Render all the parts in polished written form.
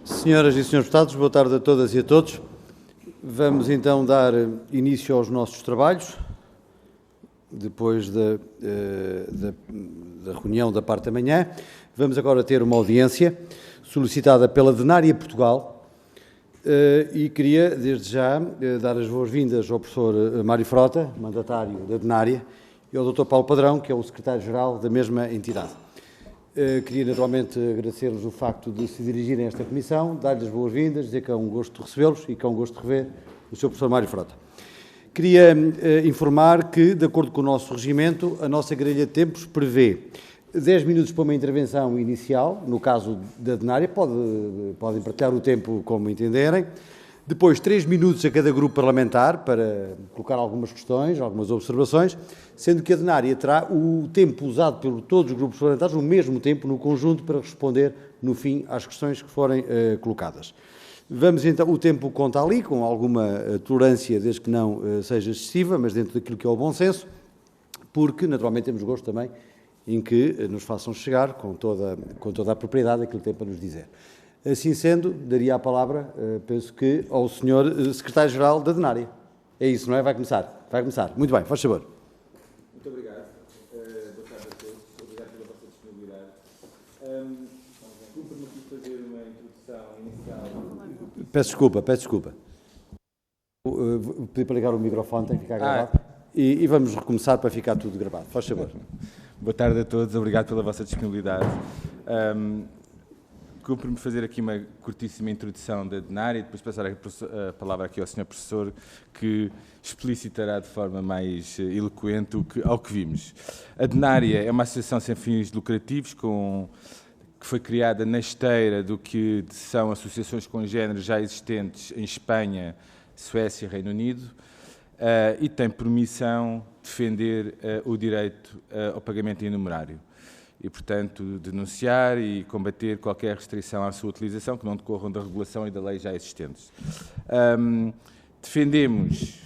Senhoras e senhores deputados, boa tarde a todas e a todos. Vamos então dar início aos nossos trabalhos, depois da reunião da parte da manhã. Vamos agora ter uma audiência solicitada pela Denária Portugal e queria, desde já, dar as boas-vindas ao professor Mário Frota, mandatário da Denária, e ao Dr. Paulo Padrão, que é o secretário-geral da mesma entidade. Queria naturalmente agradecer-vos o facto de se dirigirem a esta comissão, dar-lhes as boas-vindas, dizer que é um gosto recebê-los e que é um gosto rever o Sr. Professor Mário Frota. Queria informar que, de acordo com o nosso regimento, a nossa grelha de tempos prevê 10 minutos para uma intervenção inicial, no caso da Denária, podem partilhar o tempo como entenderem. Depois, 3 minutos a cada grupo parlamentar para colocar algumas questões, algumas observações, sendo que a Denária terá o tempo usado por todos os grupos parlamentares, o mesmo tempo no conjunto, para responder, no fim, às questões que forem colocadas. Vamos então, o tempo conta ali, com alguma tolerância, desde que não seja excessiva, mas dentro daquilo que é o bom senso, porque, naturalmente, temos gosto também em que nos façam chegar, com toda a propriedade, aquilo que tem para nos dizer. Assim sendo, daria a palavra, penso que, ao Sr. Secretário-Geral da Denária. É isso, não é? Vai começar. Vai começar. Muito bem, faz favor. Muito obrigado. Boa tarde a todos. Obrigado pela vossa disponibilidade. Cumpre-me aqui fazer uma introdução inicial. Peço desculpa. Vou pedir para ligar o microfone, tem que ficar gravado. E vamos recomeçar para ficar tudo gravado. Faz favor. Boa tarde a todos. Obrigado pela vossa disponibilidade. Cumpre-me fazer aqui uma curtíssima introdução da Denária e depois passar a palavra aqui ao Sr. Professor, que explicitará de forma mais eloquente ao que vimos. A Denária é uma associação sem fins lucrativos que foi criada na esteira do que são associações congêneres já existentes em Espanha, Suécia e Reino Unido, e tem por missão defender o direito ao pagamento em numerário. E, portanto, denunciar e combater qualquer restrição à sua utilização que não decorram da regulação e da lei já existentes. Defendemos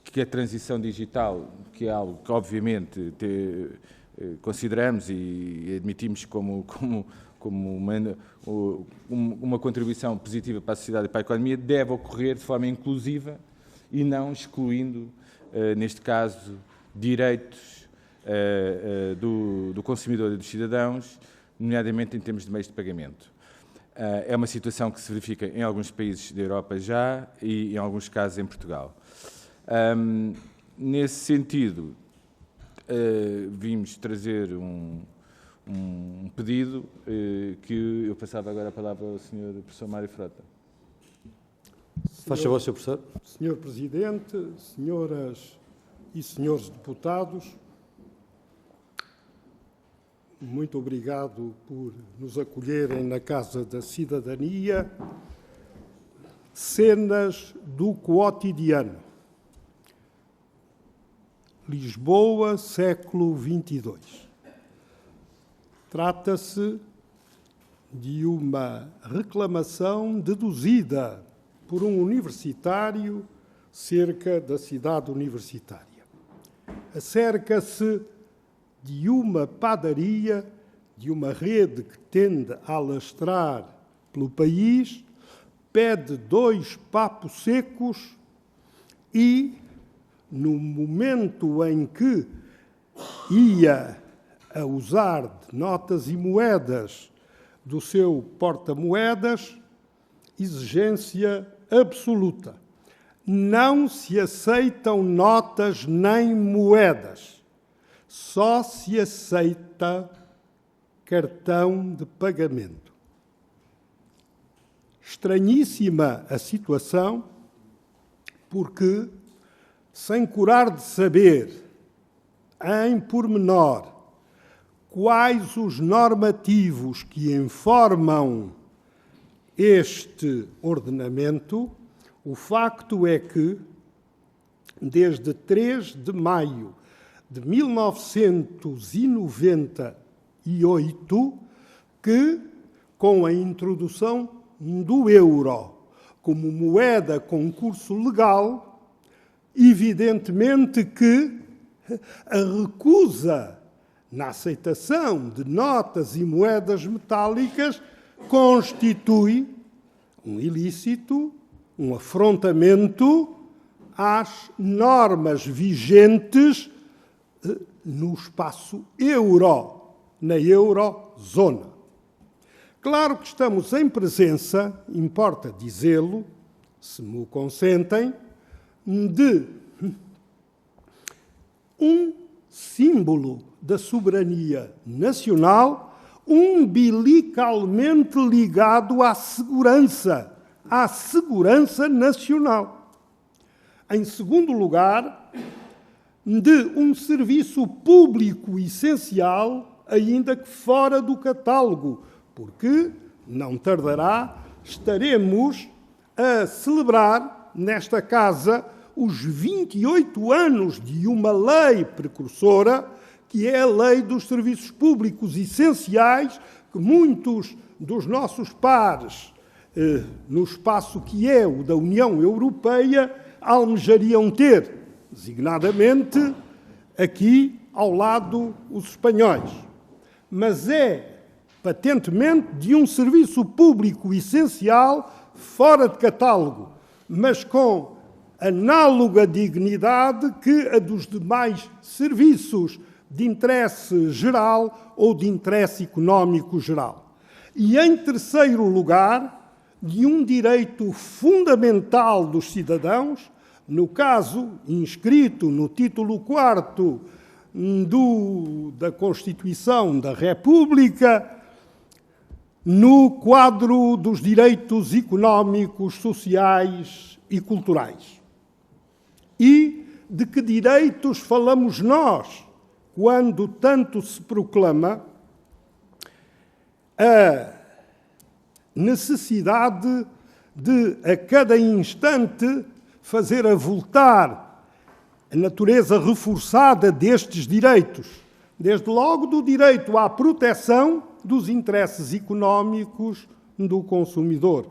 que a transição digital, que é algo que, obviamente, consideramos e admitimos como uma contribuição positiva para a sociedade e para a economia, deve ocorrer de forma inclusiva e não excluindo, neste caso, direitos do consumidor e dos cidadãos, nomeadamente em termos de meios de pagamento. É uma situação que se verifica em alguns países da Europa já e, em alguns casos, em Portugal. Nesse sentido, vimos trazer um pedido que eu passava agora a palavra ao Sr. Professor Mário Frota. Faz favor, Sr. Professor. Senhor Presidente, senhoras e senhores deputados, muito obrigado por nos acolherem na Casa da Cidadania. Cenas do cotidiano. Lisboa, século XXII. Trata-se de uma reclamação deduzida por um universitário cerca da cidade universitária. Acerca-se de uma padaria, de uma rede que tende a alastrar pelo país, pede 2 papos secos e, no momento em que ia a usar de notas e moedas do seu porta-moedas, exigência absoluta. Não se aceitam notas nem moedas. Só se aceita cartão de pagamento. Estranhíssima a situação, porque, sem curar de saber, em pormenor, quais os normativos que informam este ordenamento, o facto é que, desde 3 de maio de 1998, que, com a introdução do euro como moeda com curso legal, evidentemente que a recusa na aceitação de notas e moedas metálicas constitui um ilícito, um afrontamento às normas vigentes no espaço euro, na eurozona. Claro que estamos em presença, importa dizê-lo, se me o consentem, de um símbolo da soberania nacional umbilicalmente ligado à segurança nacional. Em segundo lugar, de um serviço público essencial, ainda que fora do catálogo, porque, não tardará, estaremos a celebrar nesta Casa os 28 anos de uma lei precursora, que é a Lei dos Serviços Públicos Essenciais, que muitos dos nossos pares, no espaço que é o da União Europeia, almejariam ter, designadamente aqui ao lado os espanhóis. Mas é patentemente de um serviço público essencial fora de catálogo, mas com análoga dignidade que a dos demais serviços de interesse geral ou de interesse económico geral. E, em terceiro lugar, de um direito fundamental dos cidadãos, no caso inscrito no título 4º da Constituição da República, no quadro dos direitos económicos, sociais e culturais. E de que direitos falamos nós, quando tanto se proclama a necessidade de, a cada instante, fazer avultar a natureza reforçada destes direitos, desde logo do direito à proteção dos interesses económicos do consumidor,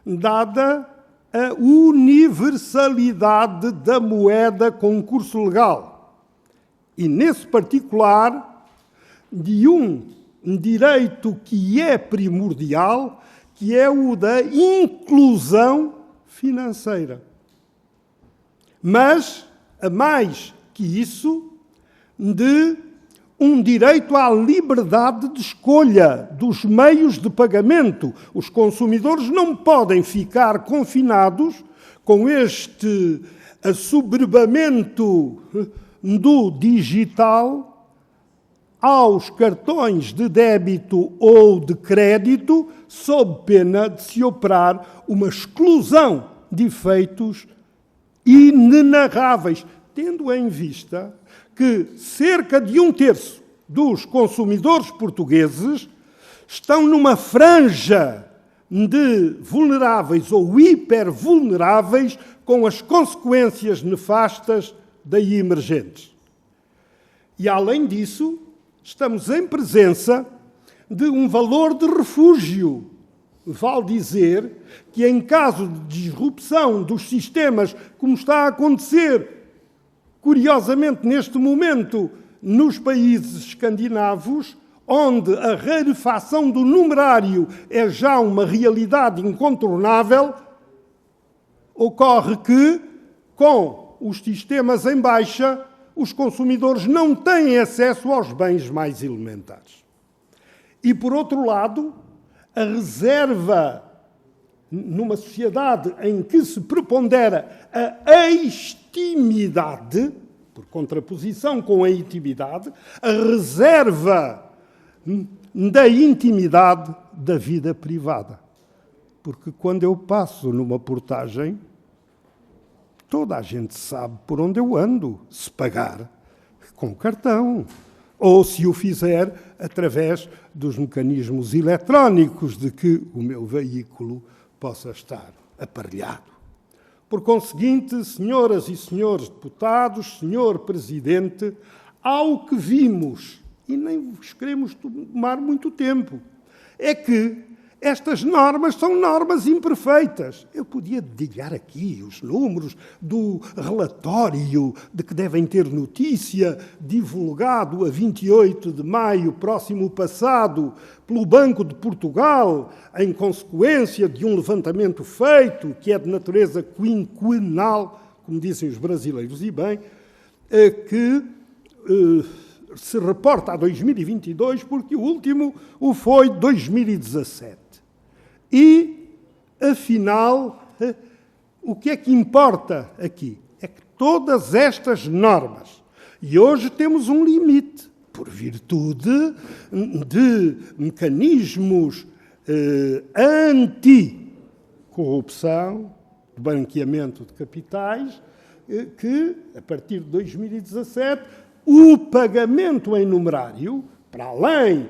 dada a universalidade da moeda com curso legal e, nesse particular, de um direito que é primordial, que é o da inclusão financeira. Mas, a mais que isso, de um direito à liberdade de escolha dos meios de pagamento. Os consumidores não podem ficar confinados com este assoberbamento do digital aos cartões de débito ou de crédito, sob pena de se operar uma exclusão de efeitos inenarráveis, tendo em vista que cerca de 1/3 dos consumidores portugueses estão numa franja de vulneráveis ou hipervulneráveis com as consequências nefastas daí emergentes. E, além disso, estamos em presença de um valor de refúgio. Vale dizer que, em caso de disrupção dos sistemas, como está a acontecer, curiosamente, neste momento, nos países escandinavos, onde a rarefação do numerário é já uma realidade incontornável, ocorre que, com os sistemas em baixa, os consumidores não têm acesso aos bens mais elementares. E, por outro lado, a reserva, numa sociedade em que se prepondera a extimidade, por contraposição com a intimidade, a reserva da intimidade da vida privada. Porque quando eu passo numa portagem, toda a gente sabe por onde eu ando, se pagar com cartão, ou se o fizer através dos mecanismos eletrónicos de que o meu veículo possa estar aparelhado. Por conseguinte, senhoras e senhores deputados, senhor Presidente, ao que vimos, e nem vos queremos tomar muito tempo, é que estas normas são normas imperfeitas. Eu podia dedilhar aqui os números do relatório de que devem ter notícia, divulgado a 28 de maio próximo passado pelo Banco de Portugal, em consequência de um levantamento feito, que é de natureza quinquenal, como dizem os brasileiros, e bem, que se reporta a 2022, porque o último foi 2017. E, afinal, o que é que importa aqui? É que todas estas normas, e hoje temos um limite, por virtude de mecanismos anti-corrupção, de branqueamento de capitais, que, a partir de 2017, o pagamento em numerário, para além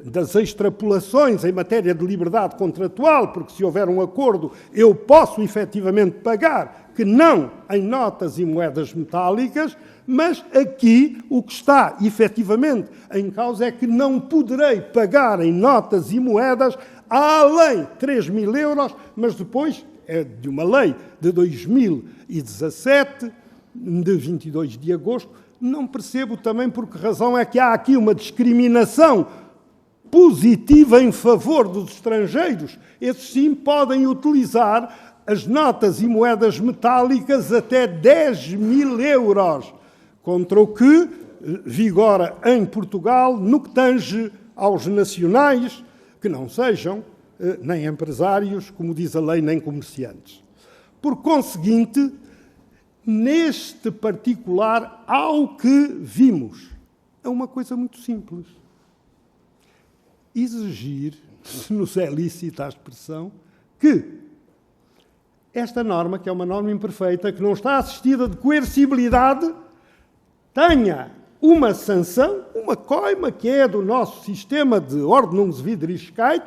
das extrapolações em matéria de liberdade contratual, porque se houver um acordo eu posso efetivamente pagar, que não em notas e moedas metálicas, mas aqui o que está efetivamente em causa é que não poderei pagar em notas e moedas além de 3.000 euros, mas depois é de uma lei de 2017, de 22 de agosto, não percebo também por que razão é que há aqui uma discriminação positiva em favor dos estrangeiros. Esses sim podem utilizar as notas e moedas metálicas até 10.000 euros, contra o que vigora em Portugal no que tange aos nacionais, que não sejam nem empresários, como diz a lei, nem comerciantes. Por conseguinte, neste particular, ao que vimos, é uma coisa muito simples. Exigir, se nos é lícita a expressão, que esta norma, que é uma norma imperfeita, que não está assistida de coercibilidade, tenha uma sanção, uma coima, que é do nosso sistema de Ordnungswidrigkeit,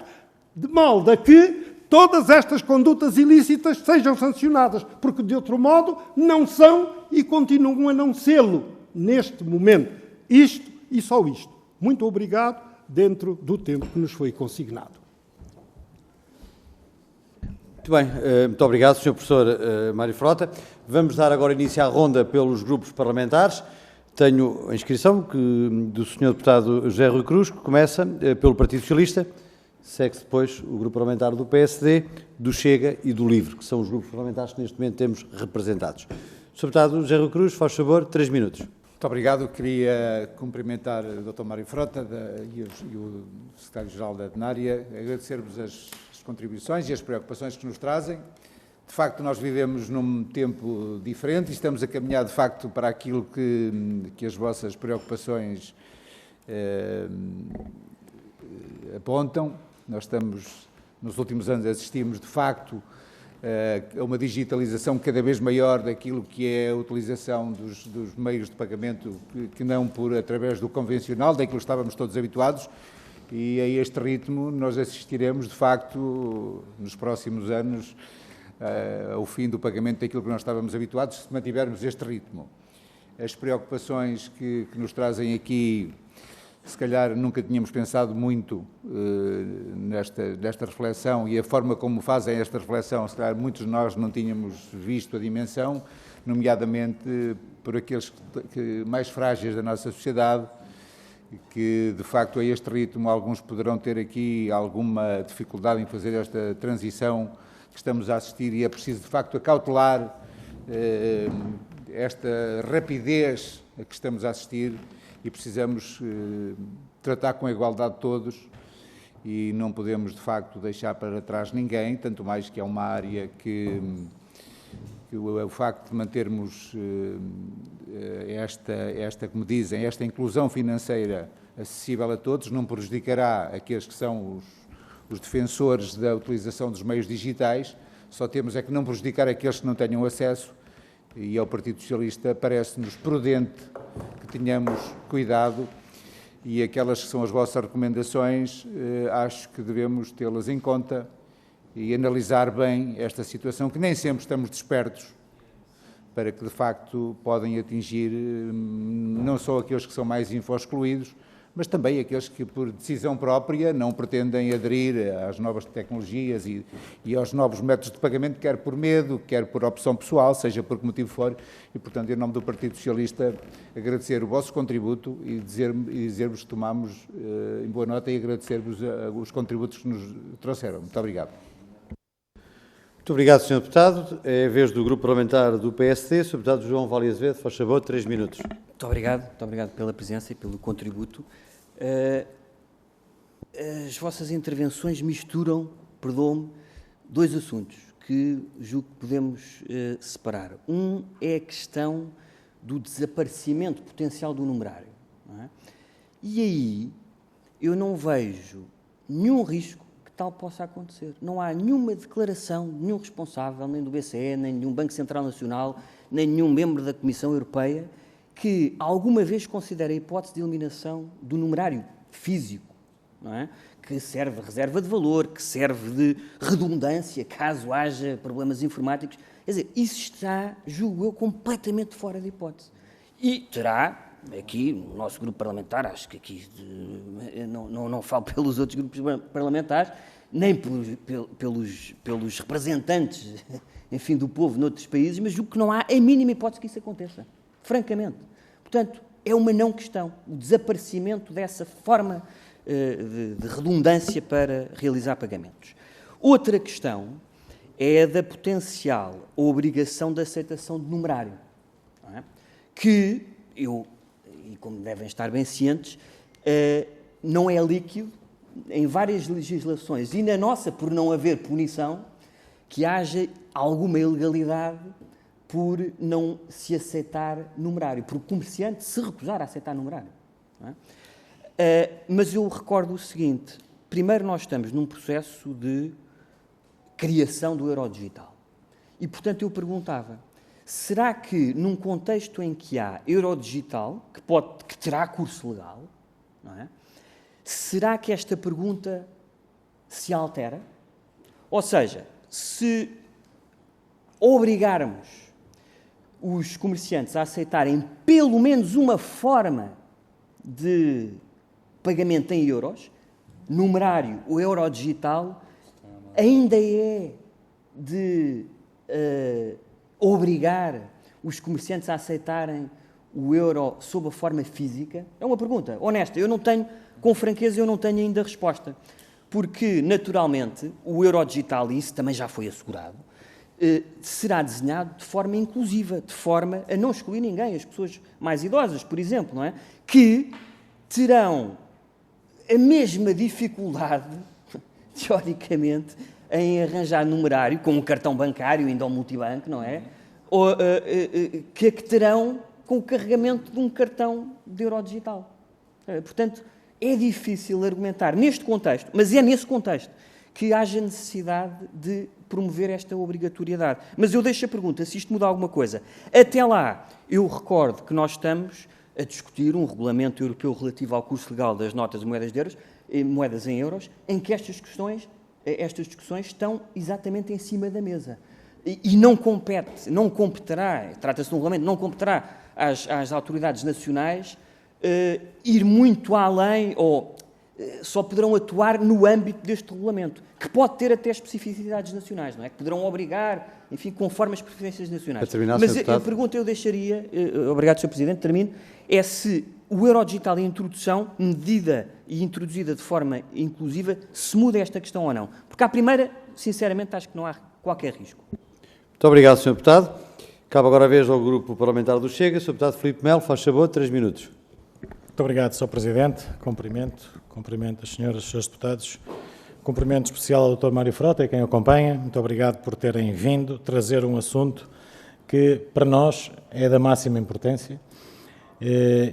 de modo a que todas estas condutas ilícitas sejam sancionadas, porque de outro modo não são e continuam a não sê-lo neste momento. Isto e só isto. Muito obrigado, dentro do tempo que nos foi consignado. Muito bem, muito obrigado, Sr. Professor Mário Frota. Vamos dar agora início à ronda pelos grupos parlamentares. Tenho a inscrição do Sr. Deputado José Rui Cruz, que começa pelo Partido Socialista. Segue-se depois o grupo parlamentar do PSD, do Chega e do LIVRE, que são os grupos parlamentares que neste momento temos representados. Sr. Deputado José Rui Cruz, faz favor, 3 minutos. Muito obrigado. Queria cumprimentar o Dr. Mário Frota e o Secretário-Geral da Adnária, agradecer-vos as contribuições e as preocupações que nos trazem. De facto, nós vivemos num tempo diferente e estamos a caminhar, de facto, para aquilo que as vossas preocupações apontam. Nós estamos, nos últimos anos, assistimos, de facto, a uma digitalização cada vez maior daquilo que é a utilização dos meios de pagamento, que não através do convencional, daquilo que estávamos todos habituados, e a este ritmo nós assistiremos, de facto, nos próximos anos, ao fim do pagamento daquilo que nós estávamos habituados, se mantivermos este ritmo. As preocupações que nos trazem aqui, se calhar nunca tínhamos pensado muito nesta reflexão, e a forma como fazem esta reflexão, se calhar muitos de nós não tínhamos visto a dimensão, nomeadamente por aqueles mais frágeis da nossa sociedade, que de facto a este ritmo alguns poderão ter aqui alguma dificuldade em fazer esta transição que estamos a assistir, e é preciso de facto acautelar esta rapidez a que estamos a assistir, e precisamos tratar com a igualdade de todos e não podemos, de facto, deixar para trás ninguém, tanto mais que é uma área que o facto de mantermos como dizem, esta inclusão financeira acessível a todos não prejudicará aqueles que são os defensores da utilização dos meios digitais, só temos é que não prejudicar aqueles que não tenham acesso, e ao Partido Socialista parece-nos prudente que tenhamos cuidado, e aquelas que são as vossas recomendações, acho que devemos tê-las em conta e analisar bem esta situação, que nem sempre estamos despertos para que, de facto, podem atingir não só aqueles que são mais info-excluídos, mas também aqueles que, por decisão própria, não pretendem aderir às novas tecnologias e aos novos métodos de pagamento, quer por medo, quer por opção pessoal, seja por que motivo for. E, portanto, em nome do Partido Socialista, agradecer o vosso contributo e dizer-vos que tomámos em boa nota e agradecer-vos os contributos que nos trouxeram. Muito obrigado. Muito obrigado, Sr. Deputado. É a vez do Grupo Parlamentar do PSD. Sr. Deputado João Vale Azevedo, faz favor, 3 minutos. Muito obrigado pela presença e pelo contributo. As vossas intervenções misturam, perdoe-me, dois assuntos que julgo que podemos separar. Um é a questão do desaparecimento potencial do numerário. Não é? E aí eu não vejo nenhum risco que tal possa acontecer. Não há nenhuma declaração de nenhum responsável, nem do BCE, nem nenhum Banco Central Nacional, nem nenhum membro da Comissão Europeia que alguma vez considere a hipótese de eliminação do numerário físico, não é? Que serve de reserva de valor, que serve de redundância, caso haja problemas informáticos. Quer dizer, isso está, julgo eu, completamente fora de hipótese. E terá, aqui, no nosso grupo parlamentar, acho que aqui não falo pelos outros grupos parlamentares, nem pelos representantes, enfim, do povo noutros países, mas julgo que não há a mínima hipótese que isso aconteça, francamente. Portanto, é uma não questão, o desaparecimento dessa forma de redundância para realizar pagamentos. Outra questão é a da potencial obrigação de aceitação de numerário, não é? Que eu, e como devem estar bem cientes, não é líquido em várias legislações, e na nossa, por não haver punição, que haja alguma ilegalidade por não se aceitar numerário, por o comerciante se recusar a aceitar numerário. Não é? Mas eu recordo o seguinte, primeiro nós estamos num processo de criação do euro digital. E, portanto, eu perguntava, será que num contexto em que há euro digital, que terá curso legal, não é? Será que esta pergunta se altera? Ou seja, se obrigarmos os comerciantes a aceitarem pelo menos uma forma de pagamento em euros, numerário ou euro digital, ainda é de obrigar os comerciantes a aceitarem o euro sob a forma física? É uma pergunta honesta. Eu não tenho, com franqueza, eu não tenho ainda resposta. Porque, naturalmente, o euro digital, e isso também já foi assegurado, será desenhado de forma inclusiva, de forma a não excluir ninguém, as pessoas mais idosas, por exemplo, não é? Que terão a mesma dificuldade, teoricamente, em arranjar numerário, com um cartão bancário, ainda ao multibanco, não é? Ou, que terão com o carregamento de um cartão de euro digital. Portanto, é difícil argumentar neste contexto, mas é nesse contexto que haja necessidade de promover esta obrigatoriedade. Mas eu deixo a pergunta, se isto muda alguma coisa. Até lá, eu recordo que nós estamos a discutir um regulamento europeu relativo ao curso legal das notas de moedas em euros, em que estas discussões estão exatamente em cima da mesa. E não competerá, trata-se de um regulamento, não competerá às autoridades nacionais ir muito além, ou só poderão atuar no âmbito deste regulamento, que pode ter até especificidades nacionais, não é? Que poderão obrigar, enfim, conforme as preferências nacionais. Mas a pergunta eu deixaria, obrigado, Sr. Presidente, termino, é se o euro digital em introdução, medida e introduzida de forma inclusiva, se muda esta questão ou não. Porque à primeira, sinceramente, acho que não há qualquer risco. Muito obrigado, Sr. Deputado. Cabe agora a vez ao Grupo Parlamentar do Chega. Sr. Deputado Filipe Melo, faz favor, 3 minutos. Muito obrigado, Sr. Presidente. Cumprimento as senhoras e os senhores deputados. Cumprimento especial ao Dr. Mário Frota e a quem o acompanha. Muito obrigado por terem vindo trazer um assunto que, para nós, é da máxima importância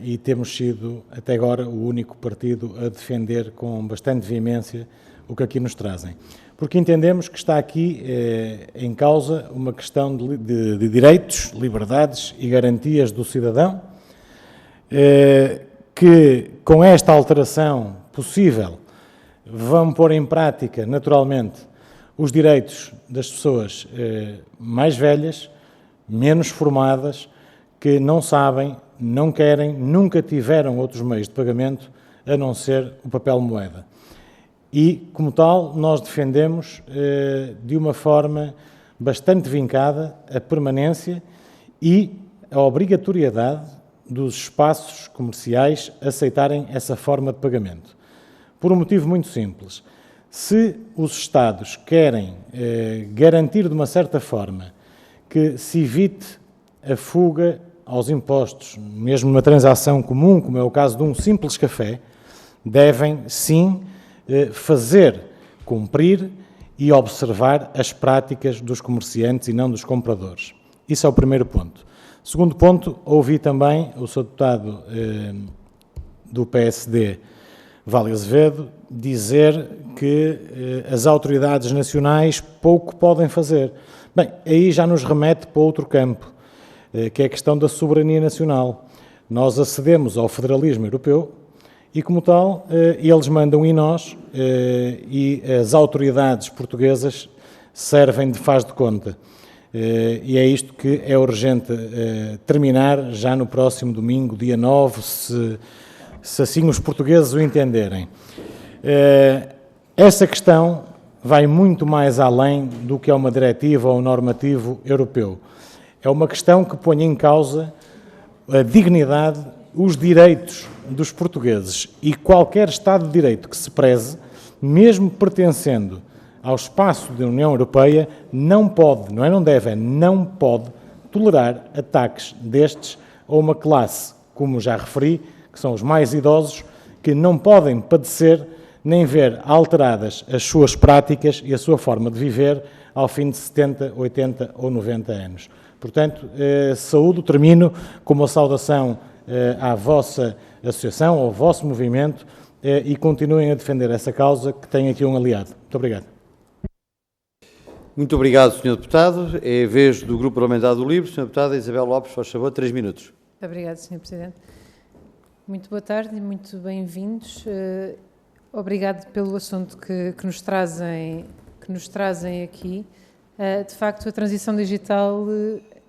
e temos sido, até agora, o único partido a defender com bastante veemência o que aqui nos trazem. Porque entendemos que está aqui em causa uma questão de direitos, liberdades e garantias do cidadão, que com esta alteração possível vão pôr em prática, naturalmente, os direitos das pessoas mais velhas, menos formadas, que não sabem, não querem, nunca tiveram outros meios de pagamento a não ser o papel moeda. E, como tal, nós defendemos de uma forma bastante vincada a permanência e a obrigatoriedade dos espaços comerciais aceitarem essa forma de pagamento. Por um motivo muito simples. Se os Estados querem garantir de uma certa forma que se evite a fuga aos impostos, mesmo numa transação comum, como é o caso de um simples café, devem, sim, fazer cumprir e observar as práticas dos comerciantes e não dos compradores. Isso é o primeiro ponto. Segundo ponto, ouvi também o Sr. Deputado do PSD, Vale Azevedo, dizer que as autoridades nacionais pouco podem fazer. Bem, aí já nos remete para outro campo, que é a questão da soberania nacional. Nós acedemos ao federalismo europeu e, como tal, eles mandam em nós e as autoridades portuguesas servem de faz de conta. E é isto que é urgente terminar já no próximo domingo, dia 9, se assim os portugueses o entenderem. Essa questão vai muito mais além do que é uma diretiva ou um normativo europeu. É uma questão que põe em causa a dignidade, os direitos dos portugueses e qualquer Estado de Direito que se preze, mesmo pertencendo ao espaço da União Europeia, não pode, não deve, não pode tolerar ataques destes a uma classe, como já referi, que são os mais idosos, que não podem padecer nem ver alteradas as suas práticas e a sua forma de viver ao fim de 70, 80 ou 90 anos. Portanto, saúdo, termino com uma saudação à vossa associação, ao vosso movimento e continuem a defender essa causa que tem aqui um aliado. Muito obrigado. Muito obrigado, Sr. Deputado. É a vez do Grupo Parlamentar do Livre. Sra. Deputada Isabel Lopes, faz favor, 3 minutos. Muito obrigada, Sr. Presidente. Muito boa tarde e muito bem-vindos. Obrigado pelo assunto que nos trazem aqui. De facto, a transição digital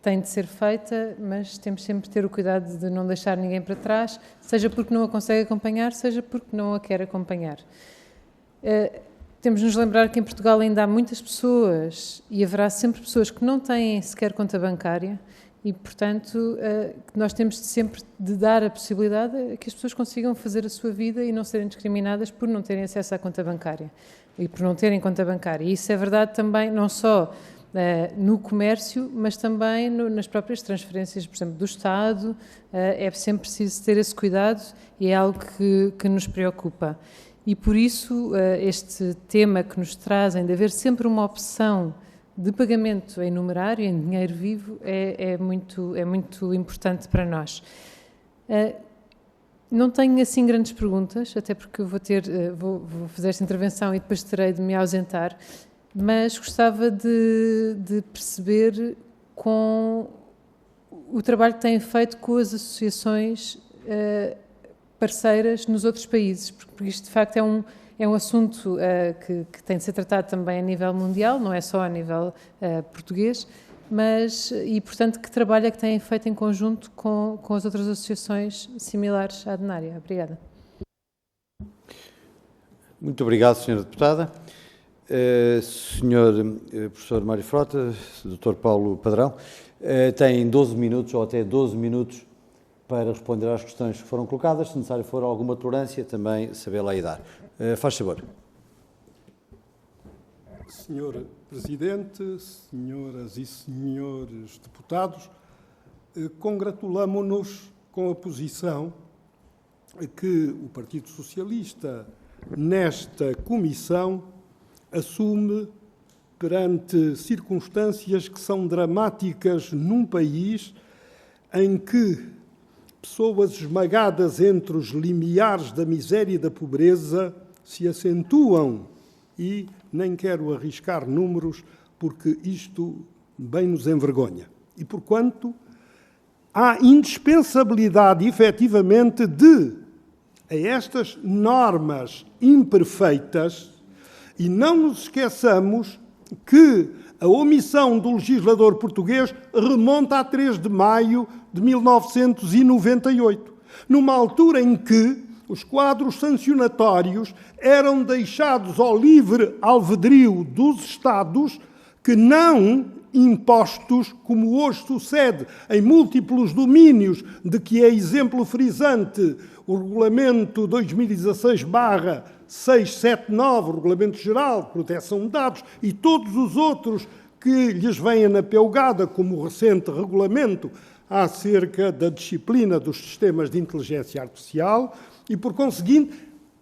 tem de ser feita, mas temos sempre de ter o cuidado de não deixar ninguém para trás, seja porque não a consegue acompanhar, seja porque não a quer acompanhar. Temos de nos lembrar que em Portugal ainda há muitas pessoas, e haverá sempre pessoas que não têm sequer conta bancária, e, portanto, nós temos sempre de dar a possibilidade a que as pessoas consigam fazer a sua vida e não serem discriminadas por não terem acesso à conta bancária e por não terem conta bancária. E isso é verdade também, não só no comércio, mas também nas próprias transferências, por exemplo, do Estado. É sempre preciso ter esse cuidado e é algo que nos preocupa. E, por isso, este tema que nos trazem de haver sempre uma opção de pagamento em numerário, em dinheiro vivo, é muito importante para nós. Não tenho assim grandes perguntas, até porque eu vou fazer esta intervenção e depois terei de me ausentar, mas gostava de perceber com o trabalho que têm feito com as associações parceiras nos outros países, porque isto de facto é um assunto que tem de ser tratado também a nível mundial, não é só a nível português, e portanto que trabalho é que têm feito em conjunto com as outras associações similares à Denária. Obrigada. Muito obrigado, Sra. Deputada. Sr. Professor Mário Frota, Dr. Paulo Padrão, tem 12 minutos ou até 12 minutos para responder às questões que foram colocadas. Se necessário for alguma tolerância, também sabê-la aí dar. Faz favor. Senhor Presidente, senhoras e senhores deputados, congratulamo-nos com a posição que o Partido Socialista, nesta comissão, assume perante circunstâncias que são dramáticas num país em que pessoas esmagadas entre os limiares da miséria e da pobreza se acentuam e nem quero arriscar números porque isto bem nos envergonha. E, porquanto, há indispensabilidade, efetivamente, de, a estas normas imperfeitas, e não nos esqueçamos que a omissão do legislador português remonta a 3 de maio de 1998, numa altura em que os quadros sancionatórios eram deixados ao livre albedrio dos Estados, que não impostos, como hoje sucede em múltiplos domínios, de que é exemplo frisante o Regulamento 2016/679, o Regulamento Geral de Proteção de Dados, e todos os outros que lhes vêm na pelgada, como o recente regulamento acerca da disciplina dos sistemas de inteligência artificial, e, por conseguinte,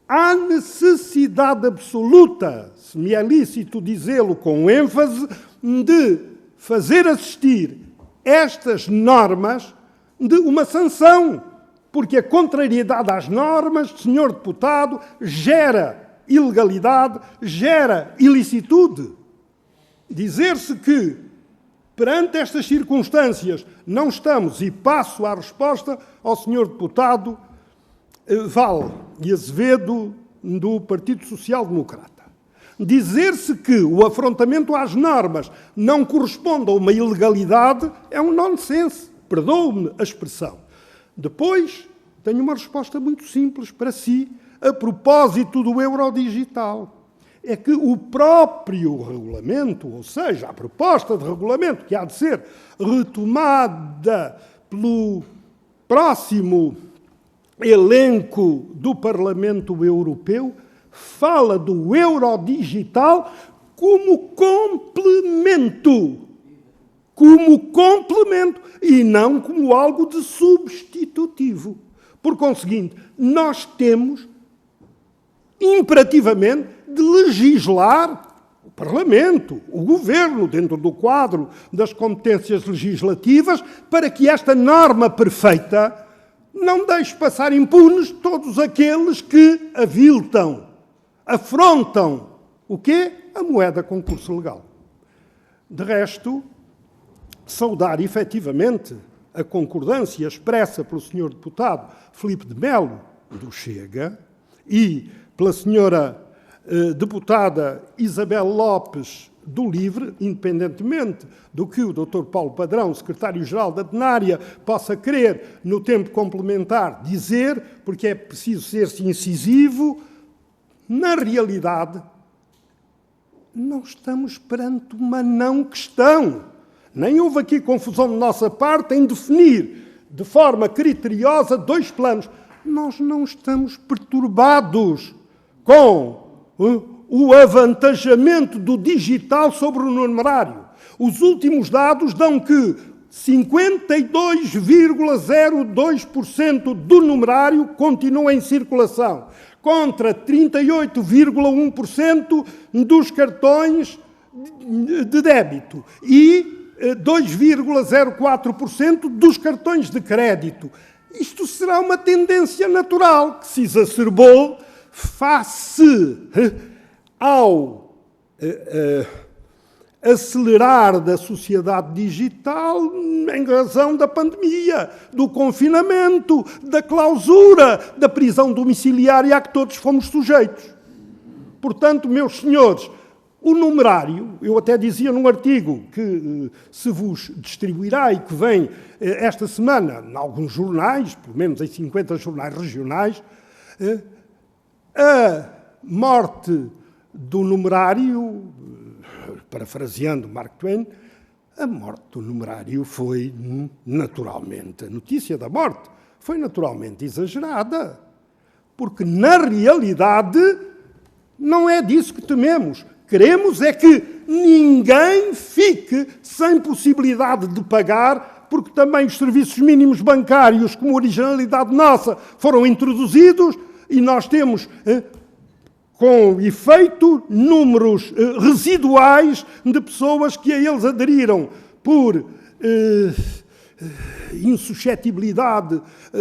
há necessidade absoluta, se me é lícito dizê-lo com ênfase, de fazer assistir estas normas de uma sanção, porque a contrariedade às normas, senhor deputado, gera ilegalidade, gera ilicitude. Dizer-se que, perante estas circunstâncias, não estamos, e passo à resposta ao senhor deputado Val e Azevedo, do Partido Social Democrata. Dizer-se que o afrontamento às normas não corresponde a uma ilegalidade é um nonsense. Perdoe-me a expressão. Depois, tenho uma resposta muito simples para si, a propósito do Eurodigital. É que o próprio regulamento, ou seja, a proposta de regulamento que há de ser retomada pelo próximo elenco do Parlamento Europeu, fala do Eurodigital como complemento, e não como algo de substitutivo. Por conseguinte, nós temos imperativamente de legislar o Parlamento, o Governo, dentro do quadro das competências legislativas, para que esta norma perfeita não deixe passar impunes todos aqueles que aviltam, afrontam o quê? A moeda com curso legal. De resto, saudar efetivamente a concordância expressa pelo Sr. Deputado Filipe de Melo, do Chega, e pela Sra. Deputada Isabel Lopes, do LIVRE, independentemente do que o Dr. Paulo Padrão, secretário-geral da Denária, possa querer, no tempo complementar, dizer, porque é preciso ser-se incisivo, na realidade, não estamos perante uma não questão. Nem houve aqui confusão de nossa parte em definir, de forma criteriosa, dois planos. Nós não estamos perturbados com o avantajamento do digital sobre o numerário. Os últimos dados dão que 52,02% do numerário continua em circulação, contra 38,1% dos cartões de débito e 2,04% dos cartões de crédito. Isto será uma tendência natural que se exacerbou face ao acelerar da sociedade digital em razão da pandemia, do confinamento, da clausura, da prisão domiciliária a que todos fomos sujeitos. Portanto, meus senhores, o numerário, eu até dizia num artigo que se vos distribuirá e que vem esta semana em alguns jornais, pelo menos em 50 jornais regionais, a morte do numerário, parafraseando Mark Twain, a morte do numerário foi naturalmente, a notícia da morte foi naturalmente exagerada, porque na realidade não é disso que tememos. Queremos é que ninguém fique sem possibilidade de pagar, porque também os serviços mínimos bancários, como originalidade nossa, foram introduzidos e nós temos, com efeito, números residuais de pessoas que a eles aderiram por insuscetibilidade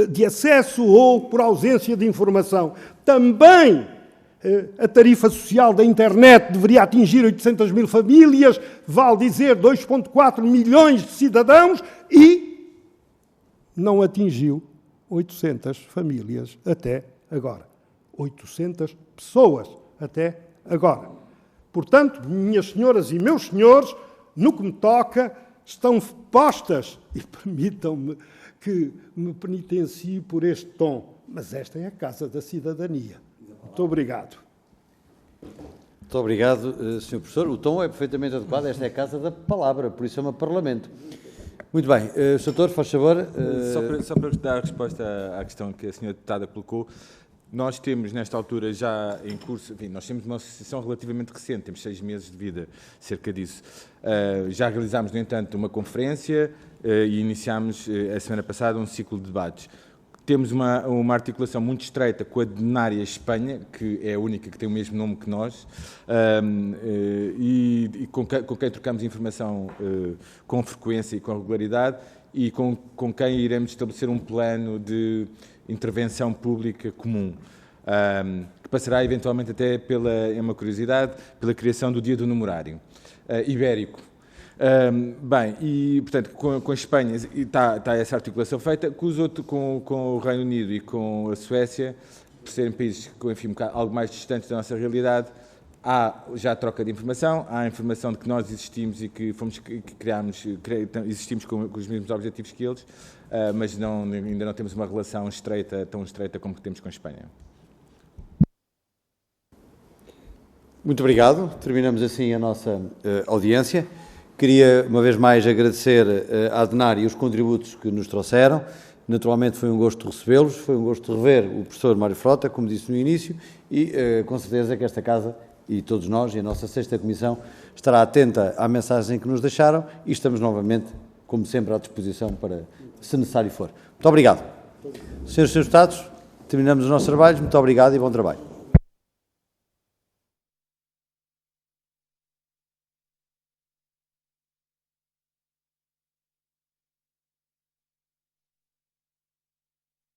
de acesso ou por ausência de informação. Também a tarifa social da internet deveria atingir 800 mil famílias, vale dizer 2,4 milhões de cidadãos, e não atingiu 800 famílias até agora. 800 pessoas até agora. Portanto, minhas senhoras e meus senhores, no que me toca, estão postas, e permitam-me que me penitencie por este tom, mas esta é a Casa da Cidadania. Muito obrigado. Muito obrigado, Sr. Professor. O tom é perfeitamente adequado. Esta é a Casa da Palavra, por isso chama Parlamento. Muito bem. Sr. Doutor, faz favor. Só para dar resposta à questão que a Sra. Deputada colocou, nós temos, nesta altura, já em curso, enfim, nós temos uma associação relativamente recente, temos 6 meses de vida, cerca disso. Já realizámos, no entanto, uma conferência e iniciámos, a semana passada, um ciclo de debates. Temos uma articulação muito estreita com a Denária Espanha, que é a única que tem o mesmo nome que nós, e com quem trocamos informação com frequência e com regularidade, e com quem iremos estabelecer um plano de intervenção pública comum, que passará eventualmente até é uma curiosidade, pela criação do Dia do Numerário Ibérico. Bem, e portanto com a Espanha está essa articulação feita, com o Reino Unido e com a Suécia, por serem países enfim, algo mais distantes da nossa realidade, há já a troca de informação, há a informação de que nós existimos e que existimos com os mesmos objetivos que eles, mas ainda não temos uma relação tão estreita como que temos com a Espanha. Muito obrigado. Terminamos assim a nossa audiência. Queria, uma vez mais, agradecer à Denária os contributos que nos trouxeram. Naturalmente foi um gosto recebê-los, foi um gosto rever o professor Mário Frota, como disse no início, e com certeza que esta Casa, e todos nós, e a nossa 6ª Comissão, estará atenta à mensagem que nos deixaram e estamos novamente, como sempre, à disposição para, se necessário for. Muito obrigado. Senhoras e senhores deputados, terminamos os nossos trabalhos. Muito obrigado e bom trabalho.